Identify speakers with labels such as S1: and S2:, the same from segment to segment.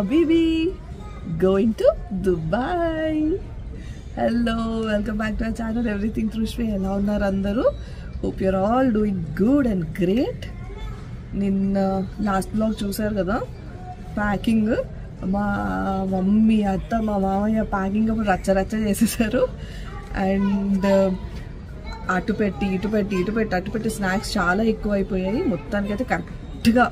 S1: Habibi going to Dubai. Hello, welcome back to our channel Everything Through Shri. Hello andaru. Hope you're all doing good and great. Last vlog చూసారు కదా, packing మా mummy అత్త మా మామయ్య packing అప్పుడు రచ్చ చేసేసారు. అండ్ అటు పెట్టి స్నాక్స్ చాలా ఎక్కువ అయిపోయాయి. మొత్తానికైతే కరెక్ట్గా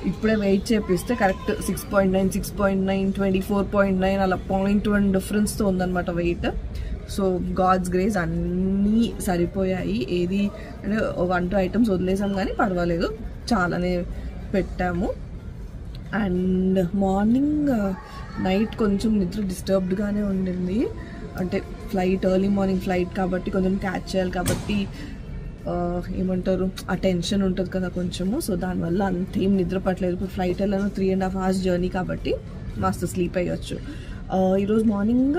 S1: ఇప్పుడే వెయిట్ చేపిస్తే కరెక్ట్ 6.9, 6.9, 24.9 అలా 0.1 డిఫరెన్స్తో ఉందన్నమాట వెయిట్. సో గాడ్స్ గ్రేస్ అన్నీ సరిపోయాయి. ఏది అంటే 1-2 ఐటమ్స్ వదిలేసాం కానీ పర్వాలేదు, చాలానే పెట్టాము. అండ్ మార్నింగ్ నైట్ కొంచెం నిద్ర డిస్టర్బ్డ్గానే ఉండింది. అంటే ఎర్లీ మార్నింగ్ ఫ్లైట్ కాబట్టి కొంచెం క్యాచ్ చేయాలి కాబట్టి ఏమంటారు ఆ టెన్షన్ ఉంటుంది కదా కొంచెము. సో దానివల్ల అంతేం నిద్ర పట్టలేదు. ఇప్పుడు ఫ్లైట్ వెళ్ళాను 3.5 hours జర్నీ కాబట్టి మస్తు స్లీప్ అయ్యొచ్చు. ఈరోజు మార్నింగ్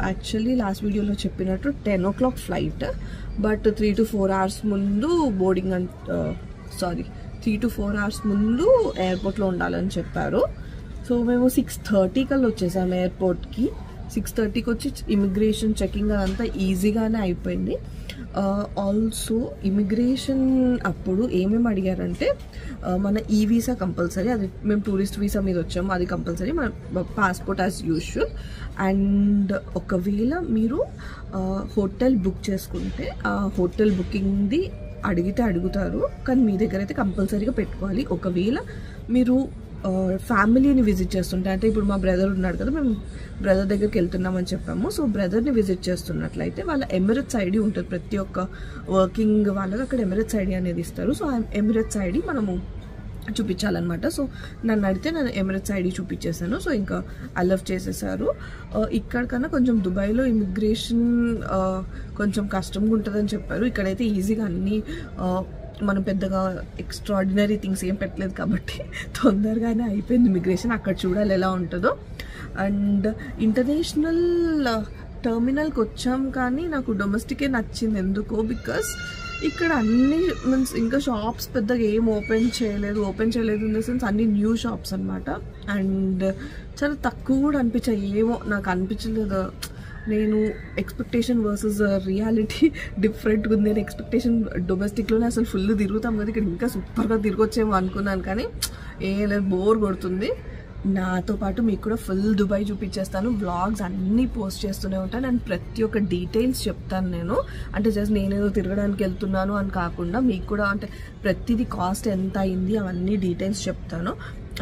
S1: యాక్చువల్లీ లాస్ట్ వీడియోలో చెప్పినట్టు 10 o'clock flight, but 3 to 4 hours ముందు బోర్డింగ్ 3 to 4 hours ముందు ఎయిర్పోర్ట్లో ఉండాలని చెప్పారు. సో మేము 6:30 కల్లా వచ్చేసాము ఎయిర్పోర్ట్కి. 6:30కి వచ్చి ఇమిగ్రేషన్ చెకింగ్ అదంతా ఈజీగానే అయిపోయింది. ఆల్సో ఇమిగ్రేషన్ అప్పుడు ఏమేమి అడిగారంటే మన ఈ వీసా కంపల్సరీ, అది మేము టూరిస్ట్ వీసా మీద వచ్చాము, అది కంపల్సరీ. మన పాస్పోర్ట్ యాజ్ యూజువల్. అండ్ ఒకవేళ మీరు హోటల్ బుక్ చేసుకుంటే ఆ హోటల్ బుకింగ్ది అడుగుతారు, కానీ మీ దగ్గర అయితే కంపల్సరీగా పెట్టుకోవాలి. ఒకవేళ మీరు ఫ్యామిలీని విజిట్ చేస్తుంటే, అంటే ఇప్పుడు మా బ్రదర్ ఉన్నాడు కదా, మేము బ్రదర్ దగ్గరికి వెళ్తున్నామని చెప్పాము. సో బ్రదర్ని విజిట్ చేస్తున్నట్లయితే వాళ్ళ ఎమిరేట్స్ ఐడి ఉంటుంది. ప్రతి ఒక్క వర్కింగ్ వాళ్ళకి అక్కడ ఎమిరేట్స్ ఐడి అనేది ఇస్తారు. సో ఆ ఎమిరేట్స్ ఐడి మనము చూపించాలన్నమాట. సో నన్ను అడిగితే నేను ఎమిరేట్స్ ఐడి చూపించేసాను. సో ఇంకా అలవ్ చేసేసారు. ఇక్కడికన్నా కొంచెం దుబాయ్లో ఇమిగ్రేషన్ కొంచెం కష్టంగా ఉంటుందని చెప్పారు. ఇక్కడైతే ఈజీగా అన్నీ మనం పెద్దగా ఎక్స్ట్రాడినరీ థింగ్స్ ఏం పెట్టలేదు కాబట్టి తొందరగానే అయిపోయింది ఇమిగ్రేషన్. అక్కడ చూడాలి ఎలా ఉంటుందో. అండ్ ఇంటర్నేషనల్ టర్మినల్కి వచ్చాం కానీ నాకు డొమెస్టికే నచ్చింది ఎందుకో, బికాస్ ఇక్కడ అన్ని మీన్స్ ఇంకా షాప్స్ పెద్దగా ఏం ఓపెన్ చేయలేదు ఇన్ ద సెన్స్ అన్ని న్యూ షాప్స్ అనమాట. అండ్ చాలా తక్కువ కూడా అనిపించాయి. ఏమో నాకు అనిపించలేదు, నేను ఎక్స్పెక్టేషన్ వర్సెస్ రియాలిటీ డిఫరెంట్గా ఉంది. నేను ఎక్స్పెక్టేషన్ డొమెస్టిక్లోనే అసలు ఫుల్ తిరుగుతాం కదా, ఇక్కడ ఇంకా సూపర్గా తిరగొచ్చేమో అనుకున్నాను, కానీ లేదు, బోర్ కొడుతుంది. నాతో పాటు మీకు కూడా ఫుల్ దుబాయ్ చూపించేస్తాను. వ్లాగ్స్ అన్నీ పోస్ట్ చేస్తూనే ఉంటాను అండ్ ప్రతి ఒక్క డీటెయిల్స్ చెప్తాను నేను. అంటే జస్ట్ నేనేదో తిరగడానికి వెళ్తున్నాను అని కాకుండా మీకు కూడా అంటే ప్రతిదీ కాస్ట్ ఎంత అయింది అవన్నీ డీటెయిల్స్ చెప్తాను.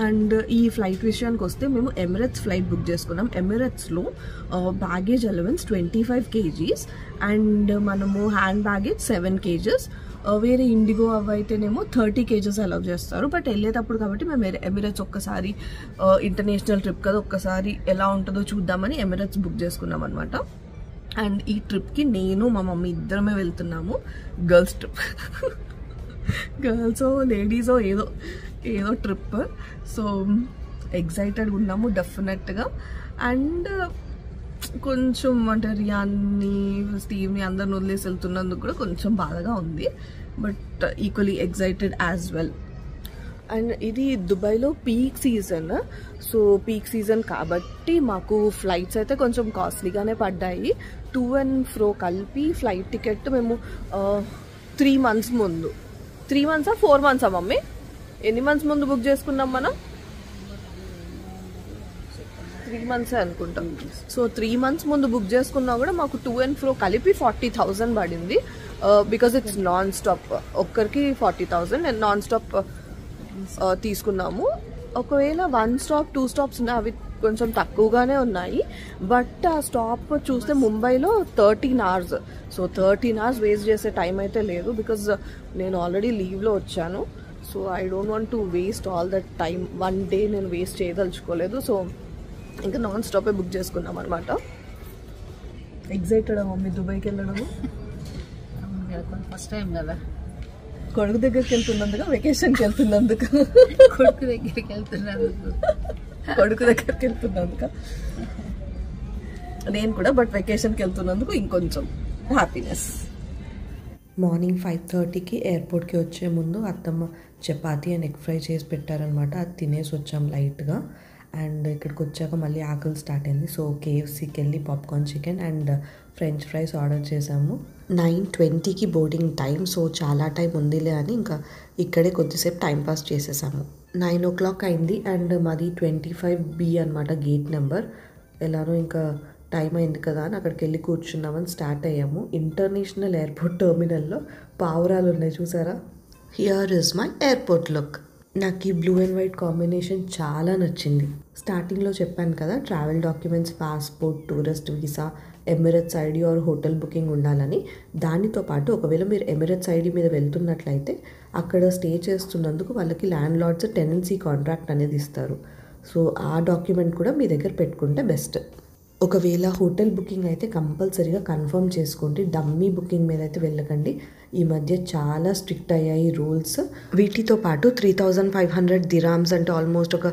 S1: అండ్ ఈ ఫ్లైట్ విషయానికి వస్తే మేము ఎమిరేట్స్ ఫ్లైట్ బుక్ చేసుకున్నాం. ఎమిరేట్స్లో బ్యాగేజ్ అలవెన్స్ 25 kgs అండ్ మనము హ్యాండ్ బ్యాగేజ్ 7 kgs. వేరే ఇండిగో అవైతేనేమో 30 kgs అలౌ చేస్తారు. బట్ వెళ్ళేటప్పుడు కాబట్టి మేము ఎమిరేట్స్ ఒక్కసారి ఇంటర్నేషనల్ ట్రిప్ కదా, ఒక్కసారి ఎలా ఉంటుందో చూద్దామని ఎమిరేట్స్ బుక్ చేసుకున్నాం అనమాట. అండ్ ఈ ట్రిప్కి నేను మా మమ్మీ ఇద్దరమే వెళ్తున్నాము. గర్ల్స్ ట్రిప్, గర్ల్సో లేడీసో ఏదో ట్రిప్. సో ఎగ్జైటెడ్గా ఉన్నాము డెఫినెట్గా. అండ్ కొంచెం అంటే రియాన్ని, స్టీవ్ని అందరిని వదిలేసి వెళ్తున్నందుకు కూడా కొంచెం బాధగా ఉంది, but equally excited as well. And ఇది దుబాయ్లో peak season. So peak season కాబట్టి మాకు ఫ్లైట్స్ అయితే కొంచెం కాస్ట్లీగానే పడ్డాయి. టు అండ్ ఫ్రో కలిపి ఫ్లైట్ టికెట్ మేము 3 months ముందు, 3 months 4 months మమ్మీ ఎన్ని మంత్స్ ముందు బుక్ చేసుకున్నాం మనం? 3 months అనుకుంటాం. సో 3 months ముందు బుక్ చేసుకున్నా కూడా మాకు టు అండ్ ఫ్రో కలిపి 40,000 పడింది. బికాజ్ ఇట్స్ నాన్ స్టాప్, ఒక్కరికి 40,000 అండ్ నాన్ స్టాప్ తీసుకున్నాము. ఒకవేళ 1 stop 2 stops ఉన్నాయి, అవి కొంచెం తక్కువగానే ఉన్నాయి. బట్ ఆ స్టాప్ చూస్తే ముంబైలో 13 hours. సో 13 hours వేస్ట్ చేసే టైం అయితే లేదు, బికాజ్ నేను ఆల్రెడీ లీవ్లో వచ్చాను. So I don't want to waste all that time. 1 day నేను వేస్ట్ చేయదలుచుకోలేదు. సో ఇంకా నాన్ స్టాపే బుక్ చేసుకున్నాం అనమాట. ఎగ్జైటెడ్ మమ్మీ దుబాయ్కి వెళ్ళడము?
S2: ఫస్ట్ టైం కదా,
S1: కొడుకు దగ్గరికి వెళ్తున్నందుకు, వెకేషన్కి వెళ్తున్నందుకు,
S2: కొడుకు దగ్గరికి
S1: వెళ్తున్నందుకు నేను కూడా, బట్ వెకేషన్కి వెళ్తున్నందుకు ఇంకొంచెం హ్యాపీనెస్. మార్నింగ్ 5:30కి ఎయిర్పోర్ట్కి వచ్చే ముందు అత్తమ్మ చపాతీ అండ్ ఎగ్ ఫ్రై చేసి పెట్టారనమాట. అది తినేసి వచ్చాం లైట్గా.
S3: అండ్ ఇక్కడికి వచ్చాక మళ్ళీ ఆకలి స్టార్ట్ అయింది. సో కేఎఫ్సీకి వెళ్ళి popcorn chicken and French fries order చేసాము. 9:20కి బోర్డింగ్ టైం. సో చాలా టైం ఉందిలే అని ఇంకా ఇక్కడే కొద్దిసేపు టైంపాస్ చేసేసాము. 9 o'clock అయింది అండ్ మాది 25B అనమాట గేట్ నెంబర్. ఎలానో ఇంకా టైం అయింది కదా అని అక్కడికి వెళ్ళి కూర్చున్నామని స్టార్ట్ అయ్యాము. ఇంటర్నేషనల్ ఎయిర్పోర్ట్ టెర్మినల్లో పావురాలు ఉన్నాయి చూసారా. Here is my airport look. నాకు ఈ బ్లూ అండ్ వైట్ కాంబినేషన్ చాలా నచ్చింది. స్టార్టింగ్లో చెప్పాను కదా travel documents, passport, tourist visa, Emirates ID are hotel booking ఉండాలని. దానితో పాటు ఒకవేళ మీరు ఎమిరేట్స్ ఐడి మీద వెళ్తున్నట్లయితే అక్కడ స్టే చేస్తున్నందుకు వాళ్ళకి ల్యాండ్ లార్డ్స్ టెనెన్సీ కాంట్రాక్ట్ అనేది ఇస్తారు. సో ఆ డాక్యుమెంట్ కూడా మీ దగ్గర పెట్టుకుంటే బెస్ట్. ఒకవేళ హోటల్ బుకింగ్ అయితే కంపల్సరీగా కన్ఫర్మ్ చేసుకోండి. డమ్మీ బుకింగ్ మీద అయితే వెళ్ళకండి. ఈ మధ్య చాలా స్ట్రిక్ట్ అయ్యాయి రూల్స్. వీటితో పాటు 3,500 దిరామ్స్ అంటే ఆల్మోస్ట్ ఒక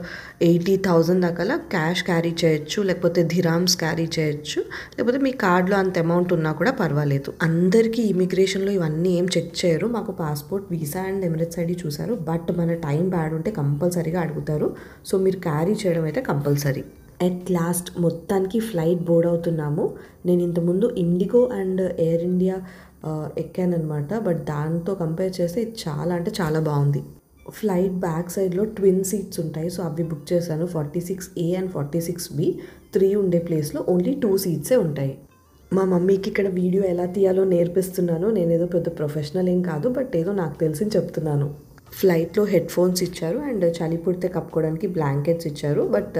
S3: 80,000 దాకా క్యాష్ క్యారీ చేయొచ్చు, లేకపోతే దిరామ్స్ క్యారీ చేయొచ్చు, లేకపోతే మీ కార్డులో అంత అమౌంట్ ఉన్నా కూడా పర్వాలేదు. అందరికీ ఇమిగ్రేషన్లో ఇవన్నీ ఏం చెక్ చేయరు. మాకు passport, visa and Emirates ID చూసారు. బట్ మన టైం బ్యాడ్ ఉంటే కంపల్సరీగా అడుగుతారు. సో మీరు క్యారీ చేయడం అయితే కంపల్సరీ. ఎట్ లాస్ట్ మొత్తానికి ఫ్లైట్ బోర్డ్ అవుతున్నాము. నేను ఇంతకుముందు ఇండిగో అండ్ ఎయిర్ ఇండియా ఎక్కానమాట. బట్ దాంతో కంపేర్ చేస్తే ఇది చాలా అంటే చాలా బాగుంది. ఫ్లైట్ బ్యాక్ సైడ్లో ట్విన్ సీట్స్ ఉంటాయి. సో అవి బుక్ చేశాను. 46A అండ్ 46B 3 ఉండే ప్లేస్లో ఓన్లీ 2 సీట్సే ఉంటాయి. మా మమ్మీకి ఇక్కడ వీడియో ఎలా తీయాలో నేర్పిస్తున్నాను. నేనేదో పెద్ద ప్రొఫెషనల్ ఏం కాదు, బట్ ఏదో నాకు తెలిసి చెప్తున్నాను. ఫ్లైట్లో హెడ్ ఫోన్స్ ఇచ్చారు అండ్ చలి పుడితే కప్పుకోవడానికి బ్లాంకెట్స్ ఇచ్చారు. బట్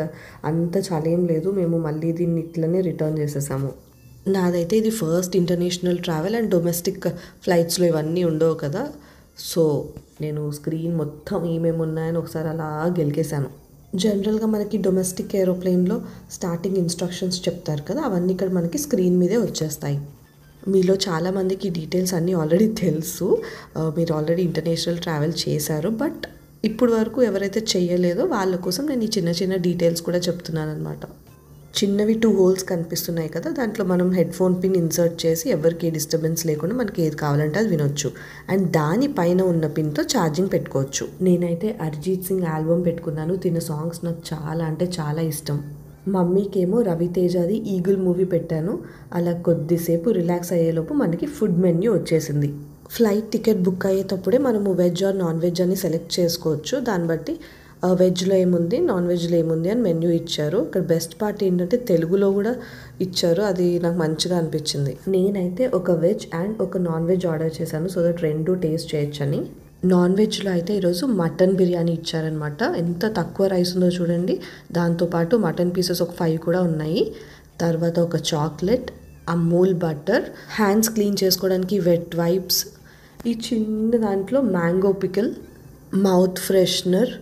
S3: అంత చలి ఏం లేదు. మేము మళ్ళీ దీన్ని ఇట్లనే రిటర్న్ చేసేసాము. నాదైతే ఇది first international travel and domestic ఫ్లైట్స్లో ఇవన్నీ ఉండవు కదా. సో నేను స్క్రీన్ మొత్తం ఏమేమి ఉన్నాయని ఒకసారి అలా గెలికేశాను. జనరల్గా మనకి డొమెస్టిక్ ఏరోప్లేన్లో స్టార్టింగ్ ఇన్స్ట్రక్షన్స్ చెప్తారు కదా, అవన్నీ ఇక్కడ మనకి స్క్రీన్ మీదే వచ్చేస్తాయి. మీలో చాలామందికి డీటెయిల్స్ అన్నీ ఆల్రెడీ తెలుసు. మీరు ఆల్రెడీ ఇంటర్నేషనల్ ట్రావెల్ చేశారు. బట్ ఇప్పుడు వరకు ఎవరైతే చేయలేదో వాళ్ళ కోసం నేను ఈ చిన్న చిన్న డీటెయిల్స్ కూడా చెప్తున్నాను అనమాట. చిన్నవి 2 హోల్స్ కనిపిస్తున్నాయి కదా, దాంట్లో మనం హెడ్ ఫోన్ పిన్ ఇన్సర్ట్ చేసి ఎవరికి డిస్టర్బెన్స్ లేకుండా మనకి ఏది కావాలంటే అది వినొచ్చు. అండ్ దానిపైన ఉన్న పిన్తో ఛార్జింగ్ పెట్టుకోవచ్చు. నేనైతే అరిజిత్ సింగ్ ఆల్బమ్ పెట్టుకున్నాను. తిన సాంగ్స్ నాకు చాలా అంటే చాలా ఇష్టం. మమ్మీకేమో రవితేజది ఈగుల్ మూవీ పెట్టాను. అలా కొద్దిసేపు రిలాక్స్ అయ్యేలోపు మనకి ఫుడ్ మెన్యూ వచ్చేసింది. ఫ్లైట్ టికెట్ బుక్ అయ్యేటప్పుడే మనము వెజ్ ఆర్ నాన్ వెజ్ అని సెలెక్ట్ చేసుకోవచ్చు. దాన్ని బట్టి వెజ్లో ఏముంది, నాన్ వెజ్లో ఏముంది అని మెన్యూ ఇచ్చారు. ఇక్కడ బెస్ట్ పార్ట్ ఏంటంటే తెలుగులో కూడా ఇచ్చారు. అది నాకు మంచిగా అనిపించింది. నేనైతే ఒక వెజ్ అండ్ ఒక నాన్ వెజ్ ఆర్డర్ చేశాను. సో దట్ 2 టేస్ట్ చేయొచ్చని. నాన్ వెజ్లో అయితే ఈరోజు మటన్ బిర్యానీ ఇచ్చారనమాట. ఎంత తక్కువ రైస్ ఉందో చూడండి. దాంతోపాటు మటన్ పీసెస్ ఒక 5 కూడా ఉన్నాయి. తర్వాత ఒక chocolate, Amul butter, hands clean చేసుకోవడానికి వెట్ వైప్స్, ఈ చిన్న దాంట్లో మ్యాంగో పికిల్, మౌత్ ఫ్రెషనర్.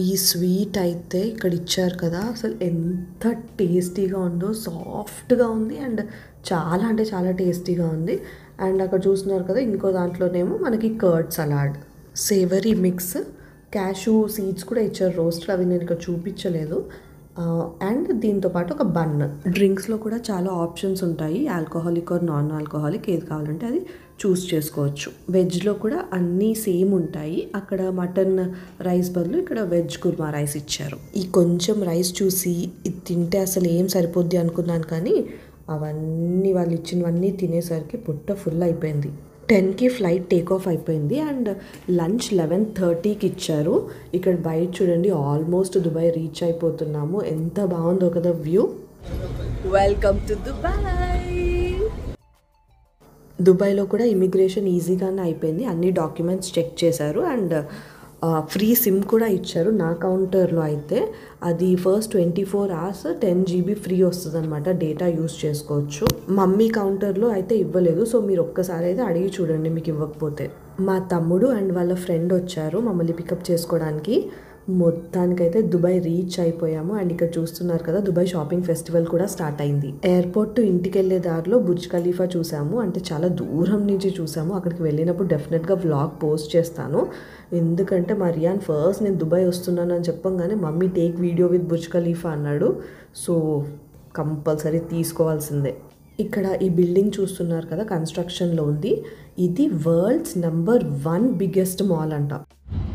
S3: ఈ స్వీట్ అయితే ఇక్కడ ఇచ్చారు కదా, అసలు ఎంత టేస్టీగా ఉందో. సాఫ్ట్గా ఉంది అండ్ చాలా అంటే చాలా టేస్టీగా ఉంది. అండ్ అక్కడ చూస్తున్నారు కదా, ఇంకో దాంట్లోనేమో మనకి curd salad, savoury mix, cashew seeds కూడా ఇచ్చారు రోస్టెడ్. అవి నేను ఇక్కడ చూపించలేదు. అండ్ దీంతోపాటు ఒక బన్. డ్రింక్స్లో కూడా చాలా ఆప్షన్స్ ఉంటాయి. ఆల్కహాలిక్ ఆర్ నాన్ ఆల్కహాలిక్ ఏది కావాలంటే అది చూస్ చేసుకోవచ్చు. వెజ్లో కూడా అన్నీ సేమ్ ఉంటాయి. అక్కడ మటన్ రైస్ బదులు ఇక్కడ వెజ్ కుర్మా రైస్ ఇచ్చారు. ఈ కొంచెం రైస్ చూసి ఇది తింటే అసలు ఏం సరిపోద్ది అనుకున్నాను, కానీ అవన్నీ వాళ్ళు ఇచ్చినవన్నీ తినేసరికి పుట్ట ఫుల్ అయిపోయింది. 10కి ఫ్లైట్ టేక్ ఆఫ్ అయిపోయింది అండ్ లంచ్ 11:30కి ఇచ్చారు. ఇక్కడ బయట చూడండి, ఆల్మోస్ట్ దుబాయ్ రీచ్ అయిపోతున్నాము. ఎంత బాగుందో కదా వ్యూ.
S1: Welcome to Dubai.
S3: దుబాయ్లో కూడా ఇమిగ్రేషన్ ఈజీగానే అయిపోయింది. అన్ని డాక్యుమెంట్స్ చెక్ చేశారు అండ్ ఫ్రీ సిమ్ కూడా ఇచ్చారు. నా కౌంటర్లో అయితే అది ఫస్ట్ 24 hours 10 GB ఫ్రీ వస్తుంది అనమాట. డేటా యూస్ చేసుకోవచ్చు. మమ్మీ కౌంటర్లో అయితే ఇవ్వలేదు. సో మీరు ఒక్కసారి అయితే అడిగి చూడండి మీకు ఇవ్వకపోతే. మా తమ్ముడు అండ్ వాళ్ళ ఫ్రెండ్ వచ్చారు మమ్మల్ని పికప్ చేసుకోవడానికి. మొత్తానికైతే దుబాయ్ రీచ్ అయిపోయాము. అండ్ ఇక్కడ చూస్తున్నారు కదా, దుబాయ్ షాపింగ్ ఫెస్టివల్ కూడా స్టార్ట్ అయింది. ఎయిర్పోర్ట్ టు ఇంటికి వెళ్ళే దారిలో బుర్జ్ ఖలీఫా చూసాము. అంటే చాలా దూరం నుంచి చూసాము. అక్కడికి వెళ్ళినప్పుడు డెఫినెట్గా వ్లాగ్ పోస్ట్ చేస్తాను. ఎందుకంటే మా రియాన్ ఫస్ట్ నేను దుబాయ్ వస్తున్నాను అని చెప్పంగానే mummy take video with Burj Khalifa అన్నాడు. సో కంపల్సరీ తీసుకోవాల్సిందే. ఇక్కడ ఈ బిల్డింగ్ చూస్తున్నారు కదా, కన్స్ట్రక్షన్లో ఉంది. ఇది వరల్డ్స్ నంబర్ 1 బిగ్గెస్ట్ మాల్ అంట.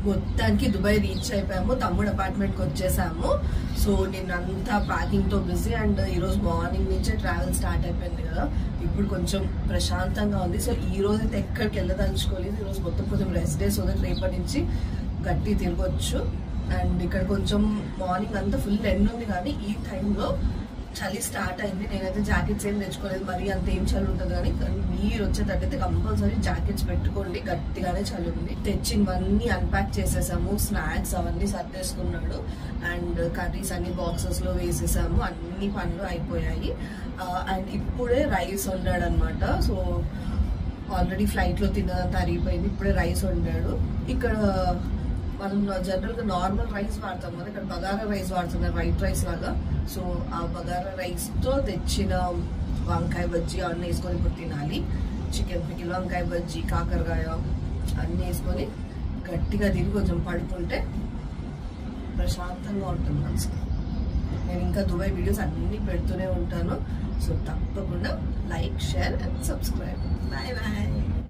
S1: మొత్తానికి దుబాయ్ రీచ్ అయిపోయాము. తమ్ముడు అపార్ట్మెంట్కి వచ్చేసాము. సో నిన్నంతా ప్యాకింగ్తో బిజీ అండ్ ఈరోజు మార్నింగ్ నుంచే ట్రావెల్ స్టార్ట్ అయిపోయింది కదా, ఇప్పుడు కొంచెం ప్రశాంతంగా ఉంది. సో ఈ రోజు అయితే ఎక్కడికి వెళ్ళదలుచుకోలేదు. ఈరోజు మొత్తం కొంచెం రెస్ట్ డే, సో దట్ రేపటి నుంచి గట్టి తిరగొచ్చు. అండ్ ఇక్కడ కొంచెం మార్నింగ్ అంతా ఫుల్ ఎండ్ ఉంది, కానీ ఈ టైంలో చలి స్టార్ట్ అయింది. నేనైతే జాకెట్స్ ఏం తెచ్చుకోలేదు, మరీ అంత ఏం చలి ఉంటుంది కానీ మీరు వచ్చేటట్టయితే కంపల్సరీ జాకెట్స్ పెట్టుకోండి, గట్టిగానే చలి ఉంది. తెచ్చినవన్నీ అన్ప్యాక్ చేసేసాము, స్నాక్స్ అవన్నీ సర్దేసుకున్నాడు. అండ్ కర్రీస్ అన్ని బాక్సెస్ లో వేసేసాము, అన్ని పనులు అయిపోయాయి. అండ్ ఇప్పుడే రైస్ వండాడు అనమాట. సో ఆల్రెడీ ఫ్లైట్ లో తిన్నదంతా అరిగిపోయింది, ఇప్పుడే రైస్ వండాడు. ఇక్కడ మనం జనరల్ గా నార్మల్ రైస్ వాడతాం కదా, ఇక్కడ బగారా రైస్ వాడుతున్నారు, వైట్ రైస్ లాగా. సో ఆ బగారా రైస్ తో తెచ్చిన వంకాయ బజ్జీ అన్నీ వేసుకొని ఇప్పుడు తినాలి. చికెన్ పికిల్, వంకాయ బజ్జీ, కాకరకాయ అన్నీ వేసుకొని గట్టిగా తిని కొంచెం పడుకుంటే ప్రశాంతంగా ఉంటుంది మనసుకి. నేను ఇంకా దుబాయ్ వీడియోస్ అన్ని పెడుతూనే ఉంటాను. సో తప్పకుండా like, share and subscribe. Bye bye.